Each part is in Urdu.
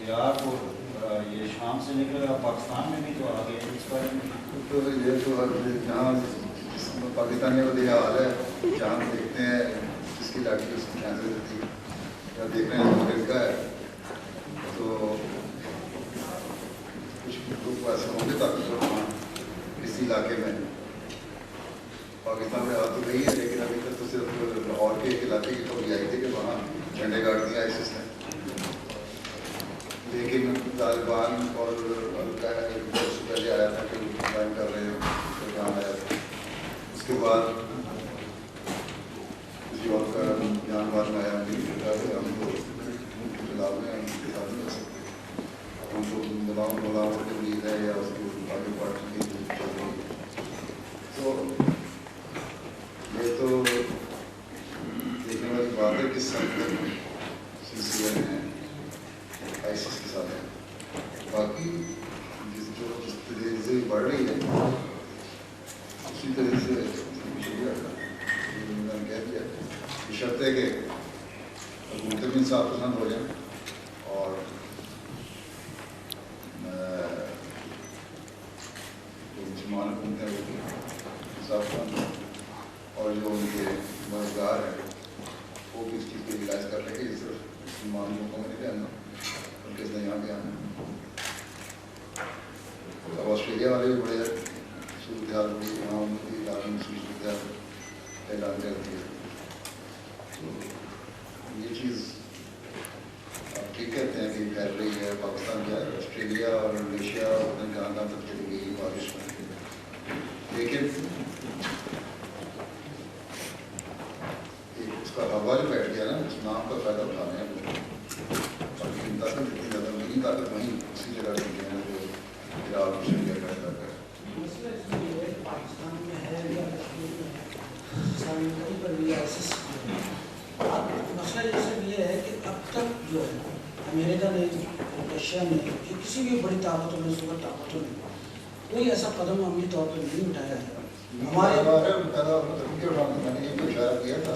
عراق اور یہ شام سے نکل کر پاکستان میں بھی تو آ گئے اس بارے میں؟ تو یہ تو جہاں پاکستانی کا یہ حال ہے، جہاں دیکھتے ہیں جس کی لاٹھی اس کی کینسر ہوتی ہے، یا دیکھ رہے ہیں امریکہ ہے تو کچھ لوگ ایسے ہوں گے تاکہ وہاں کسی علاقے میں پاکستان میں آ تو گئی ہے، لیکن ابھی تک تو صرف لاہور کے ایک علاقے کی خبر آئی تھی کہ وہاں جھنڈے گاڑ دیا ISIS نے، لیکن طالبان اور سے پہلے آیا تھا کہ قائم کر رہے ہیں کام آیا تھا، اس کے بعد کسی اور کا جان بار میں آیا کہ ہم تو خلاف میں ہم کے ساتھ نہیں کر سکتے، ہم تو ملاؤں کے لیے ہے یا اس کو آگے پارٹی کی چل رہی ہے، تو یہ تو دیکھنے والی بات ہے کہ سب سلسلے میں ISIS کے ساتھ ہے، باقی جس طرح سے بڑھ رہی ہے اسی طرح سے میں نے کہہ دیا یہ شرط ہے کہ حکومتیں بھی انصاف پسند ہو جائیں اور مسلمان حکومتیں وہ بھی انصاف پسند ہوں اور جو ان کے مددگار ہیں وہ بھی اس چیز کو ریلائز کر لیں کہ صرف مسلمان لوگوں میں نہیں رہنا بلکہ اس نے یہاں بھی آنا۔ اب آسٹریلیا والے بھی بڑے صورتحال ہوئی، وہاں ان کی عالمی صورتحال اعلان کر دیا، تو یہ چیز آپ ٹھیک کہتے ہیں کہ پھیل رہی ہے، پاکستان کیا ہے، آسٹریلیا اور انڈونیشیا اور کہاں کہاں تک چلی گئی بارش میں، لیکن اس کا ہوا جو بیٹھ گیا نا اس نام کا فائدہ اٹھانے ہیں باقی طاقت اتنی زیادہ نہیں، طاقت وہیں اسی جگہ کی ہے جو عراق سیریا کا علاقہ ہے۔ پاکستان میں ہے یا پر بھی ISIS مسئلہ یہ سب یہ ہے کہ اب تک جو ہے امریکہ نے رشیا نے کسی بھی بڑی طاقتوں نے سپر طاقتوں نے کوئی ایسا قدم عملی طور پر نہیں اٹھایا ہے۔ ہمارے میں نے یہ اشارہ کیا تھا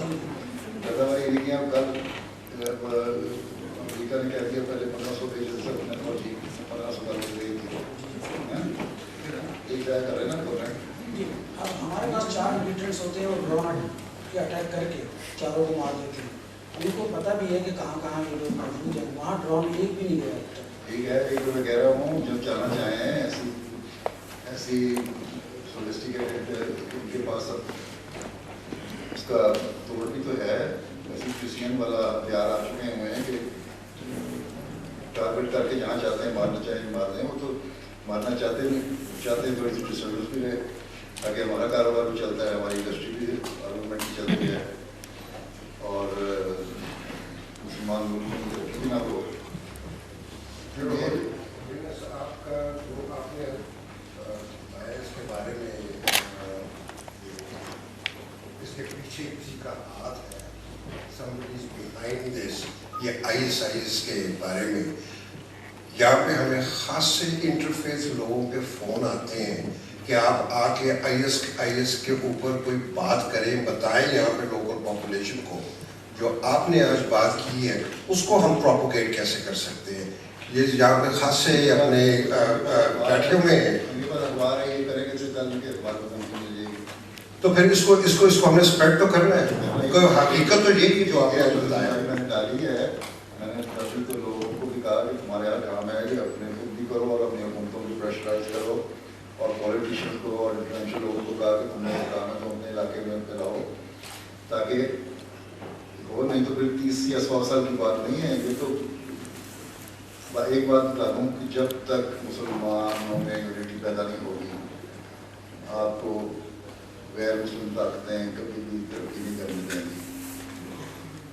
امریکہ نے کہہ دیا پہلے 1500 پیجز سے اپنے فوجی 1500 ڈالر دے دی ایک جائے کر رہے نا جی، اب ہمارے پاس 4 ملیٹنٹس ہوتے ہیں اور ڈرون کے اٹیک کر کے چاروں کو مار دیتے ہیں، ان کو پتہ بھی ہے کہ کہاں کہاں یہ لوگ موجود ہیں، وہاں ڈرون ایک بھی نہیں گیا۔ ٹھیک ہے، ایک تو میں کہہ رہا ہوں جو جانا چاہیں ایسی سوفسٹیکیٹڈ ان کے پاس اب اس کا توڑ بھی تو ہے، ایسی کرسچین والا ہتھیار آ چکے ہوئے ہیں کہ ٹارگیٹ کر کے جہاں چاہتے ہیں مارنا چاہیں مار دیں، وہ تو مارنا چاہتے ہیں تھوڑی سی ڈسٹربنس بھی رہے تاکہ ہمارا کاروبار بھی چلتا ہے، ہماری انڈسٹری بھی گورنمنٹ بھی چلتی ہے اور مسلمان ملکوں کی ترقی بھی نہ ہو۔ آپ کا جو آپ نے بتایا اس کے بارے میں اس کے پیچھے کسی کا ہاتھ ہے، somebody is behind this، یہ ISIS کے بارے میں یہاں پہ ہمیں خاص سے انٹرفیس لوگوں کے فون آتے ہیں کہ آپ آ کے IS کے اوپر کوئی بات کریں، بتائیں یہاں پہ لوکل پاپولیشن کو جو آپ نے آج بات کی ہے اس کو ہم پروپوگیٹ کیسے کر سکتے ہیں۔ یہ یہاں پہ خاص سے اپنے بیٹھے ہوئے ہیں، تو پھر اس کو ہم نے اسپریڈ تو کرنا ہے، کوئی حقیقت تو یہ جو آپ نے بتایا میں نے ڈالی ہے، میں نے ابھی تو لوگوں کو بھی کہا کہ تمہارے یہاں کام ہے کہ اپنے خود بھی کرو اور اپنی حکومتوں کو پریشرائز کرو اور پولیٹیشین کو اور انفلوئنشل لوگوں کو کہا کہ تم نے کام ہے تو اپنے علاقے میں پھیلاؤ تاکہ ہو، نہیں تو پھر 30 یا 100 سال کی بات نہیں ہے۔ یہ تو ایک بات بتا دوں کہ جب تک مسلمانوں میں یونٹی پیدا نہیں ہوگی آپ کو غیر مسلم طاقتیں کبھی بھی ترقی نہیں کرنے دیں گی،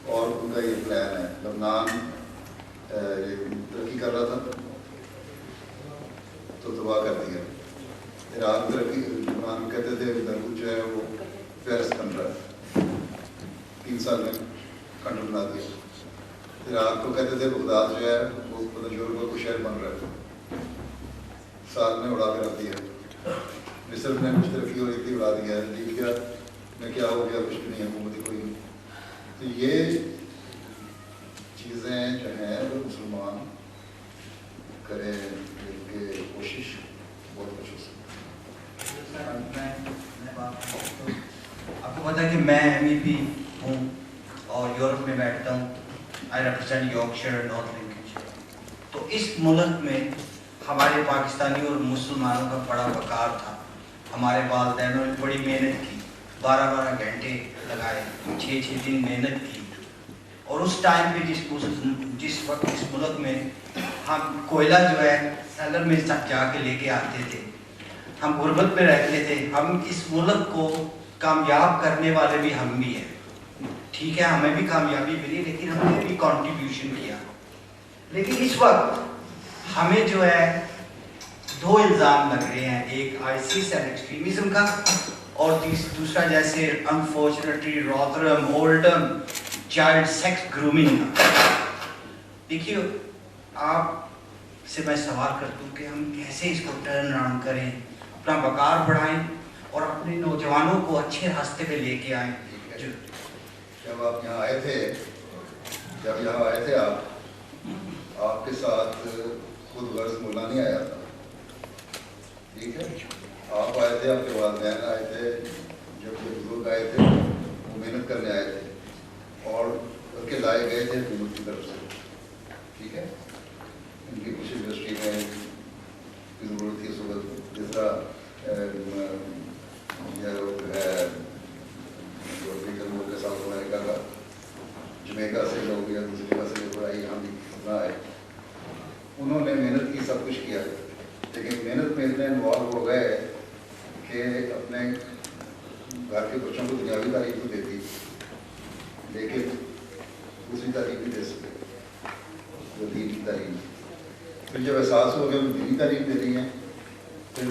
اور ان کا یہ پلان ہے۔ لبنان ترقی کر رہا تھا تو تباہ کر دیا، عراق ترقی، لبنان کہتے تھے درگو جو ہے وہ فہرست بن رہا ہے، 3 سال میں کنٹرول بنا دیا۔ عراق کو کہتے تھے بغداد جو ہے وہ یورپ کا شہر بن رہا ہے، سال میں اڑا کے رکھ دیا۔ مصر میں کچھ ترقی ہو رہی تھی اڑا دیا، لیبیا میں کیا ہو گیا، کچھ بھی نہیں، حکومت کوئی نہیں۔ تو یہ چیزیں جو ہیں وہ مسلمان کو پتا ہے کہ میں MEP ہوں اور یورپ میں بیٹھتا ہوں. آئی ریپرزینٹ یارکشائر نارتھ لنکشائر. تو اس ملک میں ہمارے پاکستانی اور مسلمانوں کا بڑا وقار تھا. ہمارے والدینوں نے بڑی محنت کی, 12 گھنٹے لگائے, 6 دن محنت کی. اور اس ٹائم پہ جس وقت اس ملک میں ہم کوئلہ جو ہے سیلر میں جا کے لے کے آتے تھے, ہم غربت میں رہتے تھے, ہم اس ملک کو کامیاب کرنے والے بھی ہم بھی ہیں. ٹھیک ہے, ہمیں بھی کامیابی ملی لیکن ہم نے بھی کنٹریبیوشن کیا. لیکن اس وقت ہمیں جو ہے 2 الزام لگ رہے ہیں, ایک ISIS اینڈ ایکسٹریمزم کا, اور دوسرا جیسے unfortunately Rotherham, Oldham, child sex grooming کا. دیکھیے, آپ سے میں سوال کرتا ہوں کہ ہم کیسے اس کو ٹرن اراؤنڈ کریں, اپنا وقار بڑھائیں اور اپنے نوجوانوں کو اچھے راستے پہ لے کے آئیں. جب آپ یہاں آئے تھے آپ کے ساتھ خود غرض مولا نہیں آیا تھا. ٹھیک ہے, آپ آئے تھے, آپ کے والدین آئے تھے, جب یہ بزرگ آئے تھے وہ محنت کرنے آئے تھے اور کر کے لائے گئے تھے حکومت کی طرف سے. ٹھیک ہے, ان کی کچھ انڈسٹری میں کی ضرورت تھی اس وقت, جس طرح ہے ساؤتھ امریکہ کا, جمیکا سے لوگ یا دوسری جگہ سے لوگ آئی, یہاں بھی اتنا ہے. انہوں نے محنت کی, سب کچھ کیا, لیکن محنت میں اتنے انوالو ہو گئے کہ اپنے گھر کے بچوں کو دنیاوی تعلیم تو دیتی لیکن دوسری تعلیم بھی دے سکتے, وہ دین کی تعلیم. پھر جب احساس ہو گیا وہ دینی تعلیم دے رہی ہیں, پھر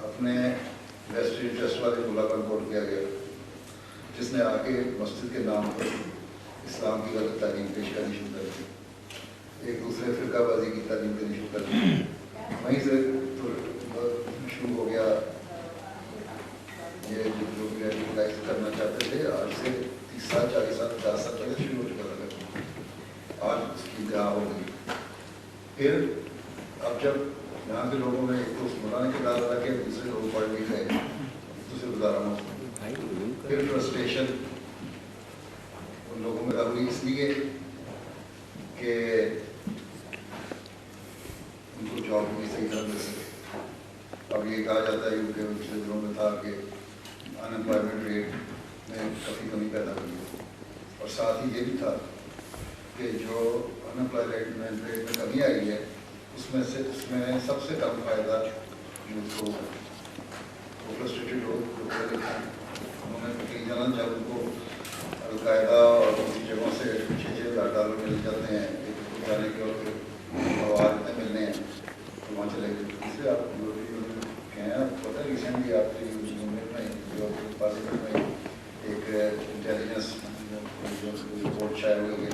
اپنے بیسٹ انٹرسٹ والے ملا کا رپورٹ کیا گیا, جس نے آ کے مسجد کے نام پر اسلام کی غلط تعلیم پیش کرنی شروع کر دی, ایک دوسرے فرقہ بازی کی تعلیم دینی شروع کر دی. وہیں سے شروع ہو گیا یہ جو ریلیکس کرنا چاہتے تھے. آج سے 30 سال 40 سال 50 سال پہلے شروع ہو چکا تھا, آج اس کی انتہا ہو گئی. پھر اب جب یہاں کے لوگوں نے ایک تو مولانا کے ڈال رکھا کہ دوسرے لوگ پڑھ بھی گئے, دوسرے گزارا موسم, پھر فرسٹریشن ان لوگوں میں ہوئی اس لیے کہ ان کو جاب بھی صحیح طرح مل سکے. اب یہ کہا جاتا ہے کہ پچھلے دنوں میں تھا کہ ان امپلائمنٹ ریٹ میں کافی کمی پیدا ہوئی ہے, اور ساتھ ہی یہ بھی تھا کہ جو ان امپلائمنٹ ریٹ میں کمی آئی ہے اس میں سب سے کم فائدہ یوتھ کو ہے. وہ فرسٹریٹڈ لوگ جو پڑھے لکھے ہیں, انہوں نے کئی جانا جب ان کو القاعدہ اور دوسری جگہوں سے $6,000 مل جاتے ہیں ایک جانے کے, اور مواد اتنے ملنے ہیں تو وہاں چلے گئے. اس سے آپ کہیں پتہ ہے ریسنٹلی آپ کی یونٹ میں پارلیمنٹ میں ایک انٹیلیجنس رپورٹ شائع ہوئی ہے,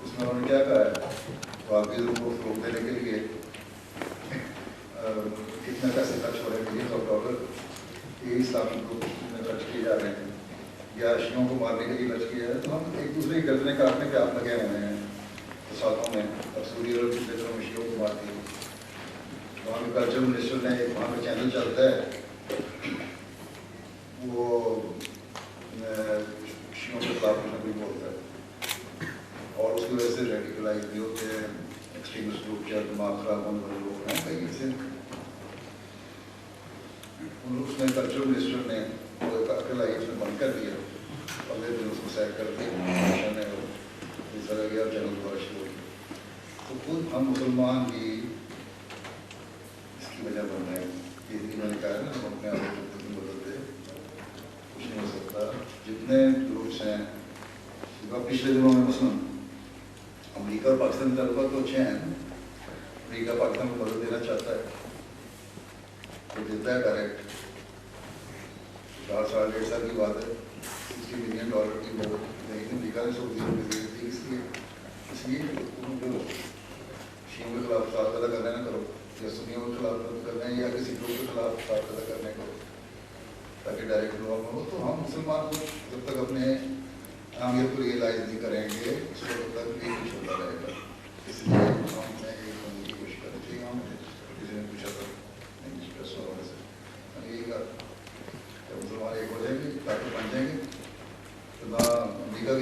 اس میں انہوں نے کیا کہا ہے, واقعی کو فروغ دینے کے لیے کتنے پیسے خرچ ہو رہے ہیں, $1,000,000 یہ اسلامی گروپ میں خرچ کیے جا رہے ہیں یا شیعوں کو مارنے کے لیے خرچ کیا ہے. تو ہم ایک دوسرے کی گردنیں کاٹنے پہ آپ لگے ہوئے ہیں فسادوں میں. اب سعودی عرب کی طرح میں شیعوں کو مارتی ہے, وہاں کے کلچر منسٹر نے وہاں پہ چینل چلتا ہے وہ شیعوں کے خلاف کچھ نہ کچھ بولتا ہے, اور اس کی وجہ سے ریڈیکلائز بھی ہوتے ہیں, ایکسٹریمسٹ گروپ یا دماغ خراب ہونے والے لوگ ہیں کئی سے. اس نے کلچر منسٹر نے اس میں بند کر دیا, اگلے دن اس کو سیٹ کر دیا چلا گیا اور جنگ دوبارہ شروع ہو گیا. تو خود ہم مسلمان بھی اس کی وجہ بن رہے ہیں. یہ میں نے کہا ہے نا, ہم اپنے آپ کو بدلتے کچھ نہیں ہو سکتا. جتنے گروپس ہیں پچھلے دنوں میں مثلاً امریکہ اور پاکستان کے تعلقات تو اچھے ہیں, امریکہ پاکستان کو مدد دینا چاہتا ہے, وہ دیتا ہے ڈائریکٹ. 4 سال 1.5 سال کی بات ہے, $60 ملین کی مدد, لیکن امریکہ نے سعودی عرب کی ضرورت تھی. اس لیے شیعوں کے خلاف فساد پیدا کرنے نہ کرو, یا سنیوں کے خلاف کرنے یا کسی گروپ کے خلاف فساد پیدا کرنے کو, تاکہ ڈائریکٹ انوالو ہو. تو ہم مسلمان کو جب تک اپنے اہمیت کو ریئلائز نہیں کریں گے اس وقت تک یہ کچھ ہوتا رہے گا. اس لیے ہم نے ایک بننے کی کوشش کرنی چاہیے. ہم کسی نے پوچھا تھا انگلش پریس والوں سے, یہی کہا کہ مسلمان ایک ہو جائے گی تاکہ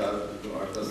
8-10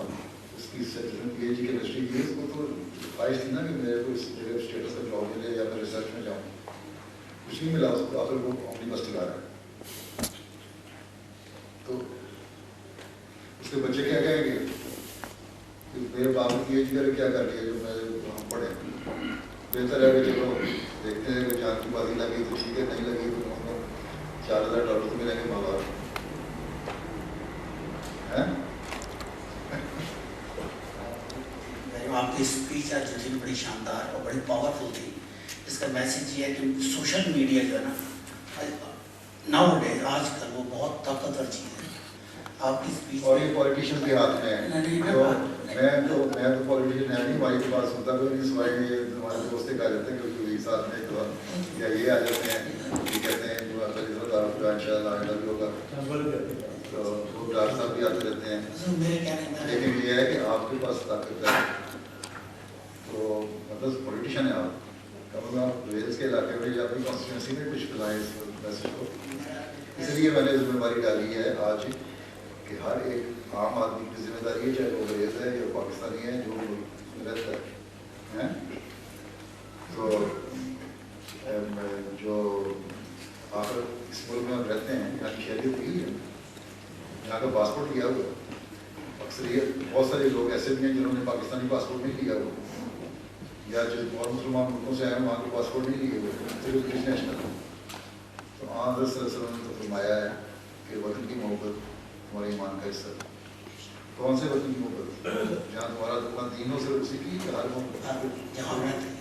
اب اس کی پی ایچ ڈی کیمسٹری کی اس کو تو خواہش تھی نا کہ میرے کو اس جگہ اسٹیٹس کا جاب ملے یا میں ریسرچ میں جاؤں, کچھ نہیں ملا اس کو, آخر وہ اپنی بس چلا رہا ہے. تو اس کے بچے کیا کہیں گے میرے باپ نے پی ایچ ڈی کرے کیا کر لیا جو میں ہم پڑھے, بہتر ہے کہ چلو دیکھتے ہیں کہ جان کی بازی لگی تو ٹھیک ہے, نہیں لگی تو ہم لوگ $4,000 تو ملیں گے ماں باپ. آپ کی اسپیچ آج جو تھی بڑی شاندار اور بڑی پاورفل تھی. اس کا میسج یہ ہے کہ سوشل میڈیا جو ہے نا ناؤ ڈے آج کل وہ بہت طاقتور چیز ہے. آپ کی اسپیچ اور یہ پولیٹیشین کے ہاتھ میں ہے. میں تو پولیٹیشین ہے نہیں, ہماری کے پاس ہوتا کوئی نہیں سوائے یہ ہمارے دوست ایک آ جاتے ہیں کیونکہ ساتھ میں تو یا یہ آ جاتے ہیں یہ کہتے ہیں جو ان شاء اللہ آئندہ بھی ہوگا, تو وہ ڈاکٹر صاحب بھی آتے رہتے ہیں. لیکن یہ ہے کہ آپ کے پاس طاقت ہے تو مطلب پولیٹیشین ہے آپ, کم از کم ویلز کے علاقے میں یا اپنی کانسٹیٹوینسی میں کچھ بلائیں اس میسج کو. اس لیے میں نے ذمہ داری ڈالی ہے آج کہ ہر ایک عام آدمی کی ذمہ داری ہے, چاہے وہ انگریز ہے یا پاکستانی ہے جو رہتا ہے. تو جو آخر اس ملک میں ہم رہتے ہیں یہاں کی شہریت یہی ہے, یہاں کا پاسپورٹ لیا ہوا. اکثریت بہت سارے لوگ ایسے بھی ہیں جنہوں نے پاکستانی پاسپورٹ نہیں لیا ہوا, یا جو اور مسلمان ملکوں سے آئے ہیں وہاں کے پاسپورٹ نہیں لیے ہوئے, صرف برٹش نیشنل. تو حضرت صلی اللہ علیہ وسلم نے فرمایا ہے کہ وطن کی محبت تمہارے ایمان کا حصہ. کون سے وطن کی محبت؟ جہاں تمہارا دین ہو, صرف اسی کی ہر محبت,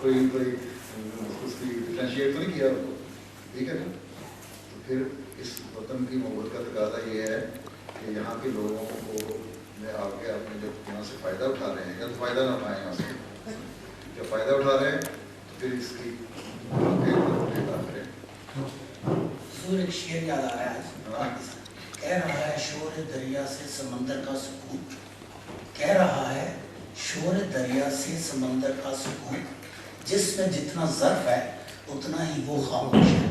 کوئی اس کی ڈفرینشیٹ تو نہیں کیا ان کو, ٹھیک ہے نا. تو پھر اس وطن کی محبت کا تقاضا یہ ہے کہ یہاں کے لوگوں کو میں آ کے اپنے جب یہاں سے فائدہ اٹھا رہے ہیں یا تو فائدہ نہ اٹھائیں یہاں سے, جب فائدہ اٹھا رہے ہیں تو پھر اس کی کریں. ایک شعر یاد آ رہا ہے, کہہ رہا ہے شور دریا سے سمندر کا سکون, کہہ رہا ہے شور دریا سے سمندر کا سکون, جس میں جتنا ظرف ہے اتنا ہی وہ خاموش ہے.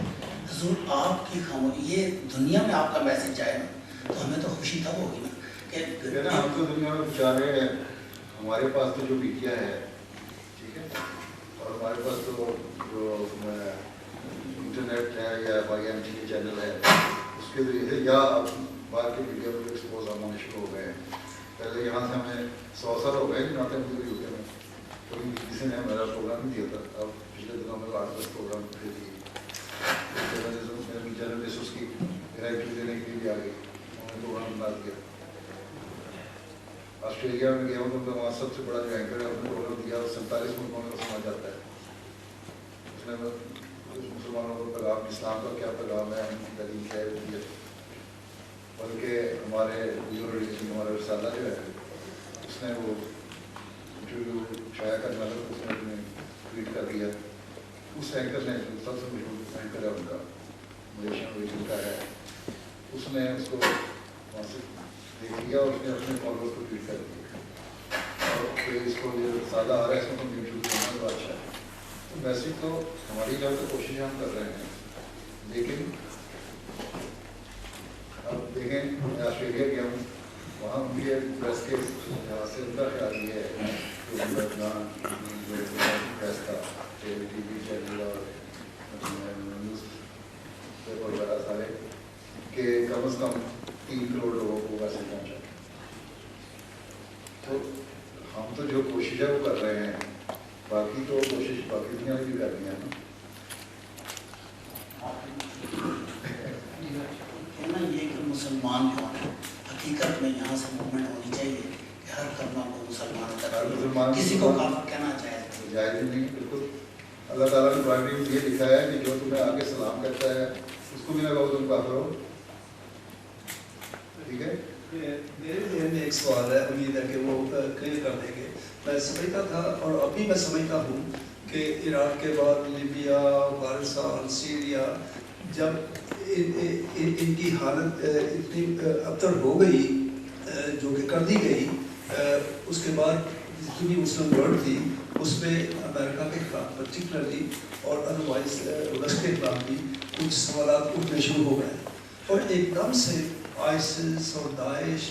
حضور آپ کی خاموشی, یہ دنیا میں آپ کا میسج جائے نا تو ہمیں تو خوشی تب ہوگی نا کہ ہم تو دنیا میں بیچارے ہیں, ہمارے پاس تو جو میڈیا ہے ٹھیک ہے, اور ہمارے پاس تو جو انٹرنیٹ ہے یا IMT کے چینل ہے اس کے ذریعے سے, یا اب باہر کے میڈیا کو ایکسپوز ہونے شروع ہو گئے ہیں. پہلے یہاں سے ہمیں 100 سال ہو گئے جہاں تک مجھے ہوتے ہیں, کبھی کسی نے میرا پروگرام نہیں دیا تھا. اب پچھلے دنوں میں 8-10 پروگرام دے دیے, جرنلسٹ اس کی انٹرویو دینے کے لیے بھی آ گئی, انہوں نے پروگرام بنا دیا. آسٹریلیا میں گیا ہوں تو وہاں سب سے بڑا جو اینکر ہے انہوں نے پروگرام دیا, 47 ملکوں میں سنا جاتا ہے. اس نے مسلمانوں کو پیغام, اسلام کا کیا پیغام ہے, ان کی تعلیم کیا ہے, بلکہ ہمارے ہمارا رسالہ جو ہے اس نے وہ انٹرویو شائع کرنے والا اس نے اپنے ٹویٹ کر دیا. اس اینکر نے جو سب سے مشہور اینکر ہے ان کا ملیشین ریجن کا ہے, اس نے اس کو وہاں سے دیکھ لیا اور اس نے اپنے فالوورس کو ٹویٹ کر دیا, اور پھر اس کو یہ رسالہ آ رہا ہے اس میں ہم یوٹیوب کرنا تو اچھا ہے. تو ویسے تو ہماری جگہ تو کوششیں ہم کر رہے ہیں, لیکن اب دیکھیں آسٹریلیا گیا ہوں, وہاں ان کے پریس کے لحاظ سے ان کا خیال یہ ہے کہ اپنا پریس کا ٹی وی چینل اور نیوز پیپر وغیرہ سارے کہ کم از کم 3 کروڑ لوگوں کو ویسے پہنچا. تو ہم تو جو کوشش ہے وہ کر رہے ہیں, باقی تو کوشش باقی دنیا میں بھی کر رہی ہیں نا. کہنا یہ کہ مسلمان جو ہیں حقیقت میں یہاں سے موومنٹ ہونی چاہیے کہ ہر کلمہ کو مسلمان کر, کسی کو کافر کہنا چاہے جائز نہیں. بالکل اللہ تعالیٰ نے قرآن میں یہ لکھا ہے کہ جو تمہیں آگے سلام کرتا ہے اس کو بھی نہ کہو تم کافر ہو, ٹھیک ہے. میرے ذہن میں ایک سوال ہے, امید ہے کہ وہ کلیئر کر دیں گے. میں سمجھتا تھا اور ابھی میں سمجھتا ہوں کہ عراق کے بعد لیبیا, افغانستان, سیریا, جب ان کی حالت اتنی ابتر ہو گئی جو کہ کر دی گئی, اس کے بعد جتنی مسلم ورلڈ تھی اس میں امریکہ کے خلاف پرٹیکولرلی اور ادروائز رشت کے خلاف بھی کچھ سوالات اٹھنے شروع ہو گئے, اور ایک دم سے آئسس اور داعش